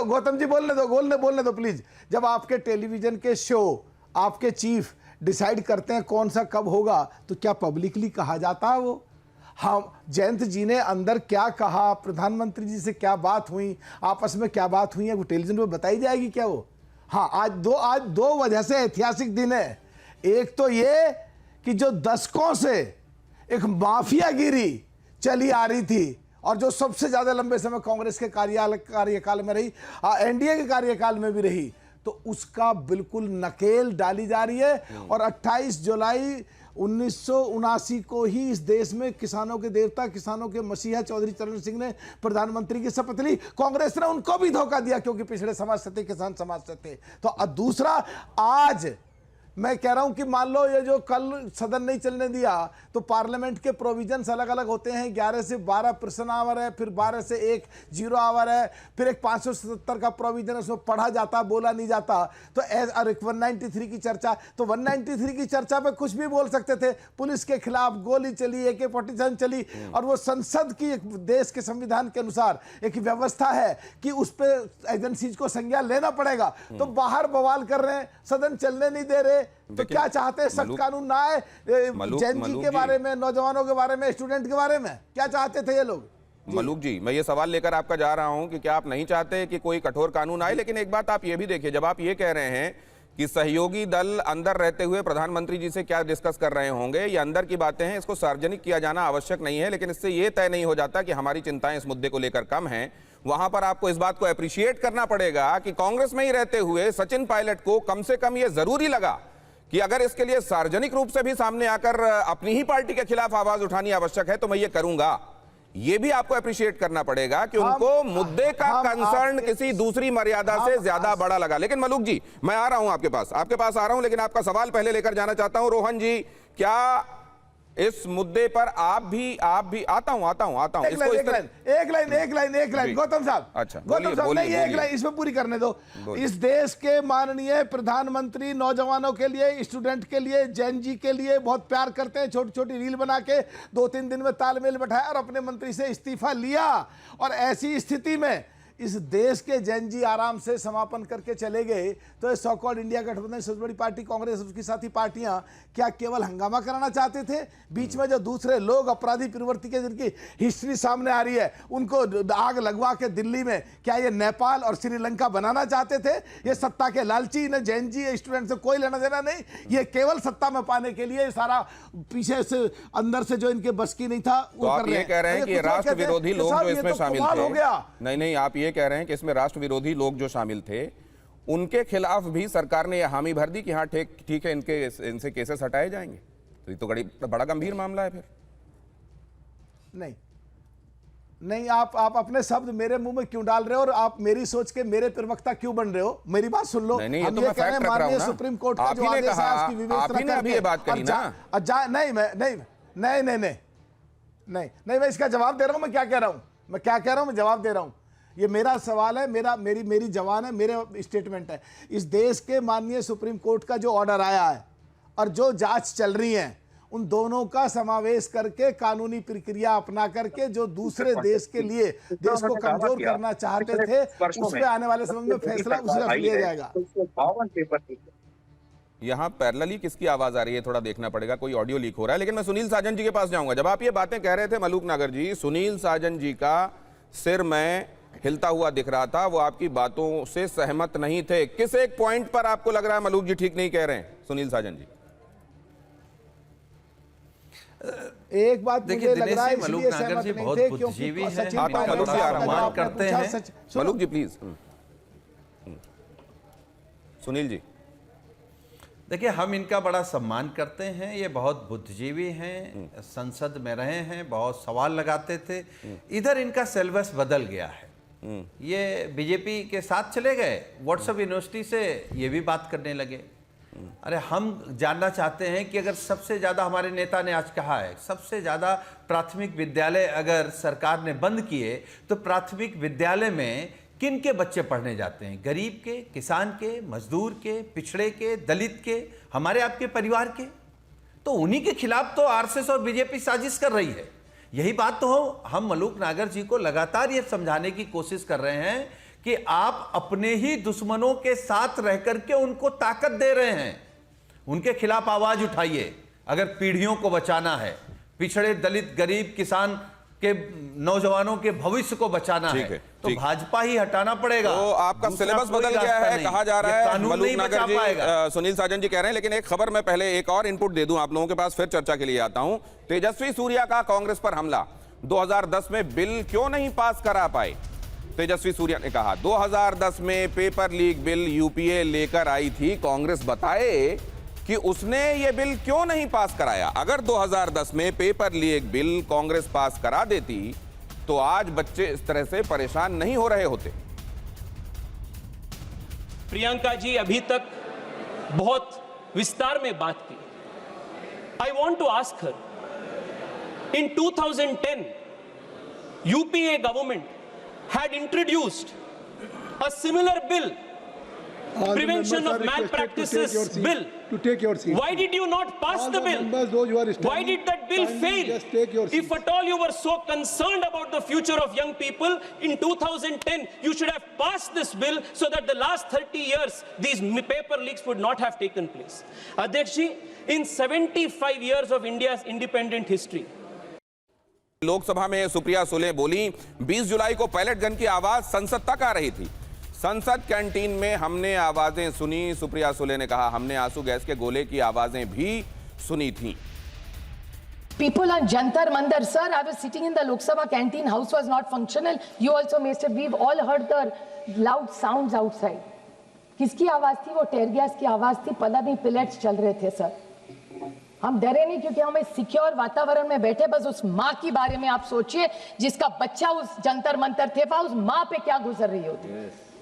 गौतम जी, बोलने दो प्लीज। जब आपके टेलीविजन के शो आपके चीफ डिसाइड करते हैं कौन सा कब होगा, तो क्या पब्लिकली कहा जाता है वो? हम जयंत जी ने अंदर क्या कहा, प्रधानमंत्री जी से क्या बात हुई, आपस में क्या बात हुई है, वो टेलीविजन पे बताई जाएगी क्या वो? हाँ, आज दो वजह से ऐतिहासिक दिन है। एक तो ये कि जो दशकों से एक माफियागिरी चली आ रही थी और जो सबसे ज्यादा लंबे समय कांग्रेस के कार्यकाल में रही, एनडीए के कार्यकाल में भी रही, तो उसका बिल्कुल नकेल डाली जा रही है। और 28 जुलाई 1979 को ही इस देश में किसानों के देवता, किसानों के मसीहा चौधरी चरण सिंह ने प्रधानमंत्री की शपथ ली। कांग्रेस ने उनको भी धोखा दिया क्योंकि पिछड़े समाज से थे, किसान समाज से थे। तो दूसरा, आज मैं कह रहा हूं कि मान लो ये जो कल सदन नहीं चलने दिया, तो पार्लियामेंट के प्रोविजंस अलग अलग होते हैं। 11 से 12 प्रश्न आवर है, फिर 12 से 1 जीरो आवर है, फिर एक 577 का प्रोविजन है, उसमें पढ़ा जाता, बोला नहीं जाता। तो 193 की चर्चा, तो 193 की चर्चा पे कुछ भी बोल सकते थे। पुलिस के खिलाफ गोली चली, AK-47 चली, और वो संसद की एक देश के संविधान के अनुसार एक व्यवस्था है कि उस पर एजेंसीज को संज्ञान लेना पड़ेगा। तो बाहर बवाल कर रहे हैं, सदन चलने नहीं दे रहे। तो क्या चाहते हैं? सख्त कानून ना आए जैन जी के बारे में, नौजवानों के बारे में, स्टूडेंट के बारे में? क्या चाहते थे ये लोग? मलूक जी, मैं ये सवाल लेकर आपका जा रहा हूं कि क्या आप नहीं चाहते कि कोई कठोर कानून आए, लेकिन एक बात आप ये भी देखिए, जब आप ये कह रहे हैं कि सहयोगी दल अंदर रहते हुए प्रधानमंत्री जी से क्या डिस्कस कर रहे होंगे, ये अंदर की बातें हैं, इसको सार्वजनिक किया जाना आवश्यक नहीं है, लेकिन इससे ये तय नहीं हो जाता कि हमारी चिंताएं इस मुद्दे को लेकर कम हैं। वहां पर आपको इस बात को अप्रिशिएट करना पड़ेगा कि कांग्रेस में ही रहते हुए सचिन पायलट को कम से कम ये जरूरी लगा कि अगर इसके लिए सार्वजनिक रूप से भी सामने आकर अपनी ही पार्टी के खिलाफ आवाज उठानी आवश्यक है तो मैं ये करूंगा। ये भी आपको अप्रिशिएट करना पड़ेगा कि उनको मुद्दे का कंसर्न किसी दूसरी मर्यादा से ज्यादा बड़ा लगा। लेकिन मलूक जी, मैं आ रहा हूं आपके पास आ रहा हूं, लेकिन आपका सवाल पहले लेकर जाना चाहता हूं। रोहन जी, क्या इस मुद्दे पर आप भी आता हूं एक लाइन गौतम साहब, अच्छा गौतम साहब नहीं, एक लाइन इसमें पूरी करने दो। इस देश के माननीय प्रधानमंत्री नौजवानों के लिए, स्टूडेंट के लिए, जैन जी के लिए बहुत प्यार करते हैं। छोटी छोटी रील बना के 2-3 दिन में तालमेल बैठाया और अपने मंत्री से इस्तीफा लिया। और ऐसी स्थिति में इस देश के जैन जी आराम से समापन करके चले गए, तो सो कॉल्ड इंडिया गठबंधन सबसे बड़ी पार्टी कांग्रेस, उसकी साथी पार्टियां क्या केवल हंगामा कराना चाहते थे? बीच में जो दूसरे लोग अपराधी प्रवृत्ति के जिनकी हिस्ट्री सामने आ रही है, उनको आग लगवा के दिल्ली में क्या ये नेपाल और श्रीलंका बनाना चाहते थे? ये सत्ता के लालची न जैन जी स्टूडेंट से कोई लेना देना नहीं, ये केवल सत्ता में पाने के लिए सारा पीछे से अंदर से जो इनके बस की नहीं था वो कर रहे हैं। कह रहे हैं कि राष्ट्र विरोधी लोग जो इसमें शामिल थे, नहीं आप ये कह रहे हैं कि इसमें राष्ट्र विरोधी लोग जो शामिल थे उनके खिलाफ भी सरकार ने यह हामी भर दी कि हाँ ठीक है, इनसे केसेस हटाए जाएंगे। तो ये तो बड़ा गंभीर मामला है फिर। नहीं, आप अपने शब्द मेरे मुंह में क्यों डाल रहे हो और आप मेरी सोच के मेरे प्रवक्ता क्यों बन रहे हो? मेरी बात सुन लो। नहीं, ये तो मैं फैक्ट रख रहा हूं ना। सुप्रीम कोर्ट का जो आदेश है उसकी विवेचना करके ये बात कही ना। नहीं, मैं इसका जवाब दे रहा हूं। मैं क्या कह रहा हूं, मैं जवाब दे रहा हूं। ये मेरा सवाल है, मेरी जवान है, मेरे स्टेटमेंट है। इस देश के माननीय सुप्रीम कोर्ट का जो ऑर्डर आया है और जो जांच चल रही है, उन दोनों का समावेश करके कानूनी प्रक्रिया अपना करके जो दूसरे देश के लिए देश को कमजोर करना चाहते थे, उस पर आने वाले समय में फैसला उसका लिया जाएगा। यहाँ पैरेलली किसकी आवाज आ रही है थोड़ा देखना पड़ेगा, कोई ऑडियो लीक हो रहा है। लेकिन मैं सुनील साजन जी के पास जाऊंगा। जब आप ये बातें कह रहे थे मलूक नागर जी, सुनील साजन जी का सिर में हिलता हुआ दिख रहा था, वो आपकी बातों से सहमत नहीं थे। किस एक पॉइंट पर आपको लग रहा है मलूक जी ठीक नहीं कह रहे हैं सुनील साजन जी? एक बात मुझे लग रहा है, मलूक नागर जी बहुत बुद्धिजीवी हैं, सम्मान करते हैं। मलूक जी प्लीज। सुनील जी, देखिए, हम इनका बड़ा सम्मान करते हैं। ये बहुत बुद्धिजीवी हैं, संसद में रहे हैं, बहुत सवाल लगाते थे। इधर इनका सिलेबस बदल गया है। ये बीजेपी के साथ चले गए, व्हाट्सएप यूनिवर्सिटी से ये भी बात करने लगे। अरे हम जानना चाहते हैं कि अगर सबसे ज्यादा, हमारे नेता ने आज कहा है, सबसे ज्यादा प्राथमिक विद्यालय अगर सरकार ने बंद किए तो प्राथमिक विद्यालय में किन के बच्चे पढ़ने जाते हैं? गरीब के, किसान के, मजदूर के, पिछड़े के, दलित के, हमारे आपके परिवार के। तो उन्हीं के खिलाफ तो आरएसएस और बीजेपी साजिश कर रही है। यही बात तो हम मलूक नागर जी को लगातार ये समझाने की कोशिश कर रहे हैं कि आप अपने ही दुश्मनों के साथ रह करके उनको ताकत दे रहे हैं। उनके खिलाफ आवाज उठाइए अगर पीढ़ियों को बचाना है, पिछड़े, दलित, गरीब, किसान के नौजवानों के भविष्य को बचाना है तो भाजपा ही हटाना पड़ेगा। तो आपका सिलेबस बदल गया है कहा जा रहा है, मलूक नागर जी, सुनील साजन जी कह रहे हैं। लेकिन एक खबर मैं पहले एक और इनपुट दे दूं आप लोगों के पास, फिर चर्चा के लिए आता हूं। तेजस्वी सूर्या का कांग्रेस पर हमला, 2010 में बिल क्यों नहीं पास करा पाए? तेजस्वी सूर्या ने कहा 2010 में पेपर लीक बिल यूपीए लेकर आई थी कांग्रेस, बताए कि उसने ये बिल क्यों नहीं पास कराया। अगर 2010 में पेपर लीक बिल कांग्रेस पास करा देती तो आज बच्चे इस तरह से परेशान नहीं हो रहे होते। प्रियंका जी अभी तक बहुत विस्तार में बात की। I want to ask her, in 2010 UPA government had introduced a similar bill, prevention of malpractices bill. To take your seat. Why did you not pass the bill? Why did that bill fail? Just take your seat. If at all you were so concerned about the future of young people, in 2010 you should have passed this bill so that the last 30 years these paper leaks would not have taken place. Adhyaksh ji, in 75 years of India's independent history, Lok Sabha में सुप्रिया सुले बोली 20 जुलाई को pellet gun की आवाज संसद तक आ रही थी। संसद कैंटीन में हमने आवाजें सुनी। सुप्रिया सुले ने कहा हमने आंसू गैस के गोले की आवाजें भी सुनी थी। People on Jantar Mandar, sir, I was sitting in the Lok Sabha canteen, house was not functional. You also must have, we've all heard the loud sounds outside. किसकी आवाज थी? वो टेयर गैस की आवाज थी। पता नहीं पिलेट्स चल रहे थे सर। हम डरे नहीं क्योंकि हम इस सिक्योर वातावरण में बैठे। बस उस माँ के बारे में आप सोचिए जिसका बच्चा उस जंतर मंतर थे, उस माँ पे क्या गुजर रही होती।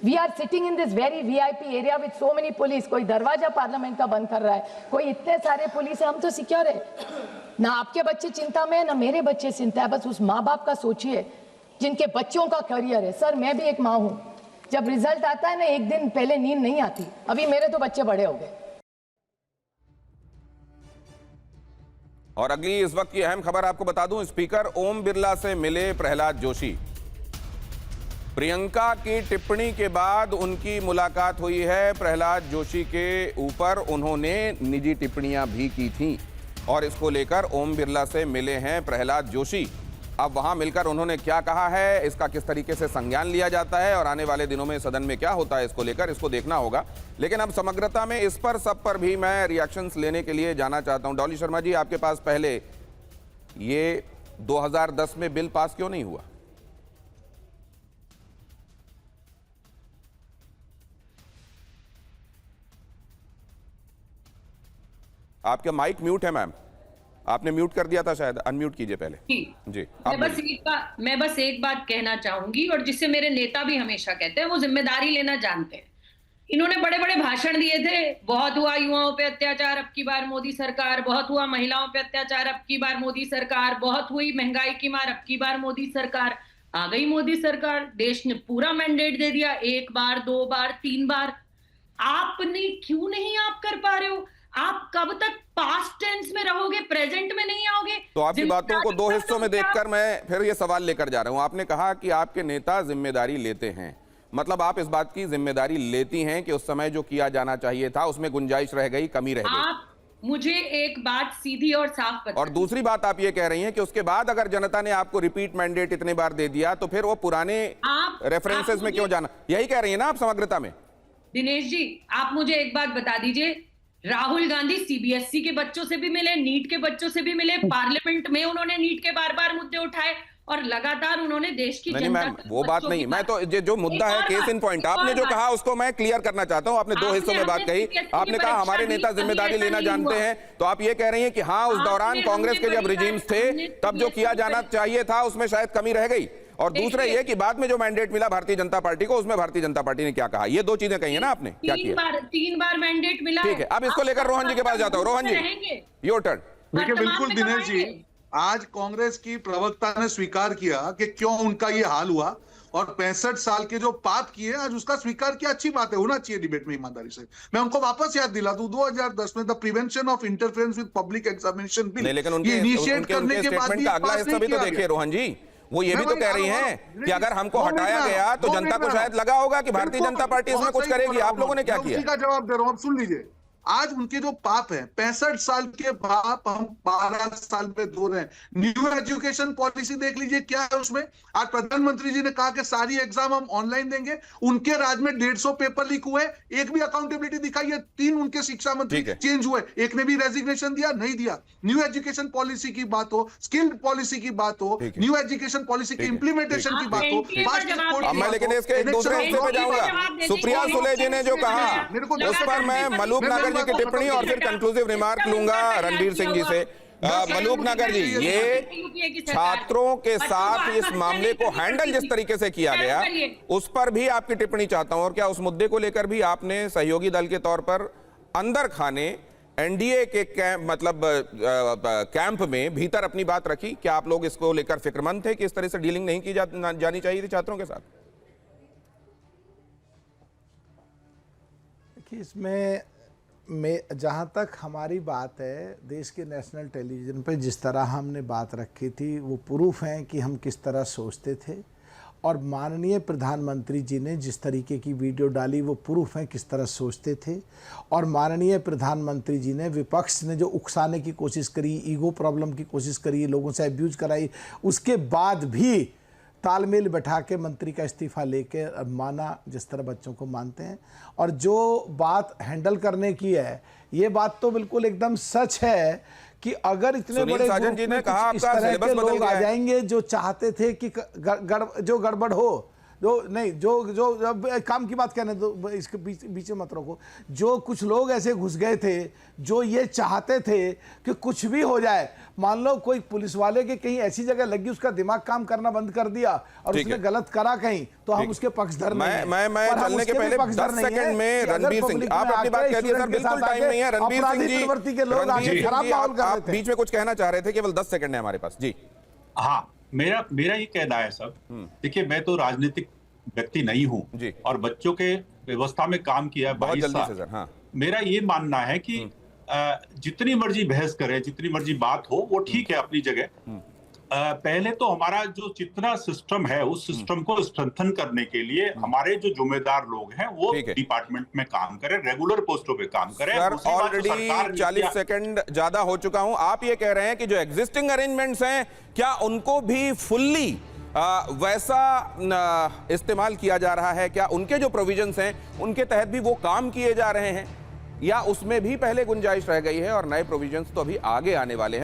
We are sitting in this very VIP area with so many police. कोई दरवाजा पार्लियामेंट का बंद कर रहा है, कोई इतने सारे पुलिस है, हम तो सिक्योर है ना। आपके बच्चे चिंता में है ना मेरे बच्चे चिंता है। बस उस माँ बाप का सोचिए जिनके बच्चों का करियर है। सर मैं भी एक माँ हूँ, जब रिजल्ट आता है ना एक दिन पहले नींद नहीं आती। अभी मेरे तो बच्चे बड़े हो गए। और अगली इस वक्त की अहम खबर आपको बता दूं, स्पीकर ओम बिरला से मिले प्रहलाद जोशी। प्रियंका की टिप्पणी के बाद उनकी मुलाकात हुई है प्रहलाद जोशी के ऊपर। उन्होंने निजी टिप्पणियां भी की थीं और इसको लेकर ओम बिरला से मिले हैं प्रहलाद जोशी। अब वहां मिलकर उन्होंने क्या कहा है, इसका किस तरीके से संज्ञान लिया जाता है और आने वाले दिनों में सदन में क्या होता है इसको लेकर, इसको देखना होगा। लेकिन अब समग्रता में इस पर सब पर भी मैं रिएक्शंस लेने के लिए जाना चाहता हूं। डॉली शर्मा जी, आपके पास पहले ये 2010 में बिल पास क्यों नहीं हुआ? आपका माइक म्यूट है मैम, आपने म्यूट कर दिया था शायद, अनम्यूट कीजिए पहले जी। मैं बस एक बात कहना चाहूंगी, और जिससे मेरे नेता भी हमेशा कहते हैं, वो जिम्मेदारी लेना जानते हैं। इन्होंने बड़े बड़े भाषण दिए थे, बहुत हुआ युवाओं पे अत्याचार अब की बार मोदी सरकार, बहुत हुआ महिलाओं पे अत्याचार अब की बार मोदी सरकार, बहुत हुई महंगाई की मार अब की बार मोदी सरकार। आ गई मोदी सरकार, देश ने पूरा मैंडेट दे दिया, 1 बार 2 बार 3 बार। आपने क्यों नहीं आप कर पा रहे हो? आप कब तक पास्ट टेंस में रहोगे, प्रेजेंट में नहीं आओगे? तो आपकी बातों को 2 हिस्सों में देखकर मैं फिर ये सवाल लेकर जा रहा हूं। आपने कहा कि आपके नेता जिम्मेदारी लेते हैं, मतलब आप इस बात की जिम्मेदारी लेती हैं कि उस समय जो किया जाना चाहिए था उसमें गुंजाइश रह गई, कमी रह गई। आप मुझे एक बात सीधी और साफ बता। और दूसरी बात आप ये कह रही हैं कि उसके बाद अगर जनता ने आपको रिपीट मैंडेट इतने बार दे दिया तो फिर वो पुराने रेफरेंसेस में क्यों जाना, यही कह रही है ना आप समग्रता में? दिनेश जी, आप मुझे एक बात बता दीजिए, राहुल गांधी सीबीएसई के बच्चों से भी मिले, नीट के बच्चों से भी मिले, पार्लियामेंट में उन्होंने नीट के बार-बार मुद्दे उठाए और लगातार उन्होंने देश की जनता मैम वो बात नहीं, मैं तो जो मुद्दा है केस इन पॉइंट आपने जो कहा उसको मैं क्लियर करना चाहता हूं। आपने 2 हिस्सों में बात कही, आपने कहा हमारे नेता जिम्मेदारी लेना जानते हैं, तो आप ये कह रही हैं कि हाँ उस दौरान कांग्रेस के जब रिजीम्स थे तब जो किया जाना चाहिए था उसमें शायद कमी रह गई। और दूसरा ये कि बाद में जो मैंडेट मिला भारतीय जनता पार्टी को, उसमें भारतीय जनता पार्टी ने क्या कहा, ये दो चीजें कही है ना आपने, क्या किया? 3 बार मैंडेट मिला। ठीक है, अब इसको लेकर रोहन जी के पास जाता हूँ। रोहन जी, योर टर्न। देखिए बिल्कुल दिनेश जी, आज कांग्रेस की प्रवक्ता ने स्वीकार किया कि क्यों उनका ये हाल हुआ और 65 साल के जो पाप किए आज उसका स्वीकार किया। अच्छी बात है, होना चाहिए डिबेट में ईमानदारी से। मैं उनको वापस याद दिला दूं, 2010 में the prevention of interference with public examination bill लेकिन उनके इनिशिएट करने के बाद भी अगला हिस्सा भी तो देखिए रोहन जी, वो ये भी तो कह रही हैं कि अगर हमको हटाया गया तो जनता को शायद लगा होगा कि भारतीय जनता पार्टी इसमें कुछ करेगी। आप लोगों ने क्या किया? उसी का जवाब दे रहा हूं, आप सुन लीजिए। आज उनके जो पाप है, 65 साल के पाप हम 12 साल में धो रहे हैं। न्यू एजुकेशन पॉलिसी देख लीजिए क्या है उसमें। आज प्रधानमंत्री जी ने कहा कि सारी एग्जाम हम ऑनलाइन देंगे। उनके राज में 150 पेपर लीक हुए, एक भी अकाउंटेबिलिटी दिखाई है। 3 उनके शिक्षा मंत्री चेंज हुए, एक ने भी रेजिग्नेशन दिया नहीं दिया। न्यू एजुकेशन पॉलिसी की बात हो, स्किल्ड पॉलिसी की बात हो, न्यू एजुकेशन पॉलिसी की इंप्लीमेंटेशन की बात हो, मैं लेकिन इसके एक दूसरे हिस्से पे जाऊंगा। सुप्रिया सुले जी ने जो कहा उस पर मैं मलूक नागर जी की टिप्पणी और फिर कंक्लूसिव रिमार्क लूंगा रणबीर सिंह जी से। मलूक नागर जी, ये छात्रों के साथ इस मामले को हैंडल जिस तरीके से किया गया उस पर भी आपकी टिप्पणी चाहता हूं। और क्या उस मुद्दे को लेकर भी आपने सहयोगी दल के तौर पर अंदर खाने एनडीए के कैंप में भीतर अपनी बात रखी? क्या आप लोग इसको लेकर फिक्रमंद थे कि इस तरह से डीलिंग नहीं की जानी चाहिए थी छात्रों के साथ? देखिए, इसमें जहाँ तक हमारी बात है, देश के नेशनल टेलीविज़न पे जिस तरह हमने बात रखी थी वो प्रूफ है कि हम किस तरह सोचते थे। और माननीय प्रधानमंत्री जी ने जिस तरीके की वीडियो डाली वो प्रूफ है किस तरह सोचते थे। और माननीय प्रधानमंत्री जी ने विपक्ष ने जो उकसाने की कोशिश करी, ईगो प्रॉब्लम की कोशिश करी, लोगों से अब्यूज कराई, उसके बाद भी तालमेल बैठा के मंत्री का इस्तीफा लेके माना जिस तरह बच्चों को मानते हैं। और जो बात हैंडल करने की है, ये बात तो बिल्कुल एकदम सच है कि अगर इतने बड़े साजन जी ने कहा इस तरह के लोग आ जाएंगे जो चाहते थे कि जो गड़बड़ हो, जो नहीं जो काम की बात कहने दो, इसके बीच में मत रोको। जो कुछ लोग ऐसे घुस गए थे जो ये चाहते थे कि कुछ भी हो जाए, मान लो कोई पुलिस वाले के कहीं ऐसी जगह लगी, उसका दिमाग काम करना बंद कर दिया और उसने गलत करा कहीं, तो हम उसके पक्षधर नहीं हैं। मैं चलने के पहले 10 सेकंड में रणबीर सिंह, आप अपनी बात कह दिए सर, बिल्कुल टाइम नहीं है। रणबीर सिंह जी, आप बीच में कुछ कहना चाह रहे थे, केवल 10 सेकंड है हमारे पास जी। हाँ, मेरा ये कहना है सब, देखिए मैं तो राजनीतिक व्यक्ति नहीं हूं और बच्चों के व्यवस्था में काम किया है 22 साल। हाँ। मेरा ये मानना है कि जितनी मर्जी बहस करे, जितनी मर्जी बात हो, वो ठीक है अपनी जगह। पहले तो हमारा जो जितना सिस्टम है उस सिस्टम को स्ट्रेंथन करने के लिए हमारे जो जिम्मेदार लोग हैं वो डिपार्टमेंट में काम करें, रेगुलर पोस्टों पे काम करें। ऑलरेडी 40 सेकंड ज्यादा हो चुका हूं। आप ये कह रहे हैं कि जो एग्जिस्टिंग अरेंजमेंट्स हैं क्या उनको भी फुल्ली वैसा इस्तेमाल किया जा रहा है? क्या उनके जो प्रोविजंस हैं उनके तहत भी वो काम किए जा रहे हैं, या उसमें भी पहले गुंजाइश रह गई है और नए प्रोविजंस तो अभी आगे आने वाले हैं?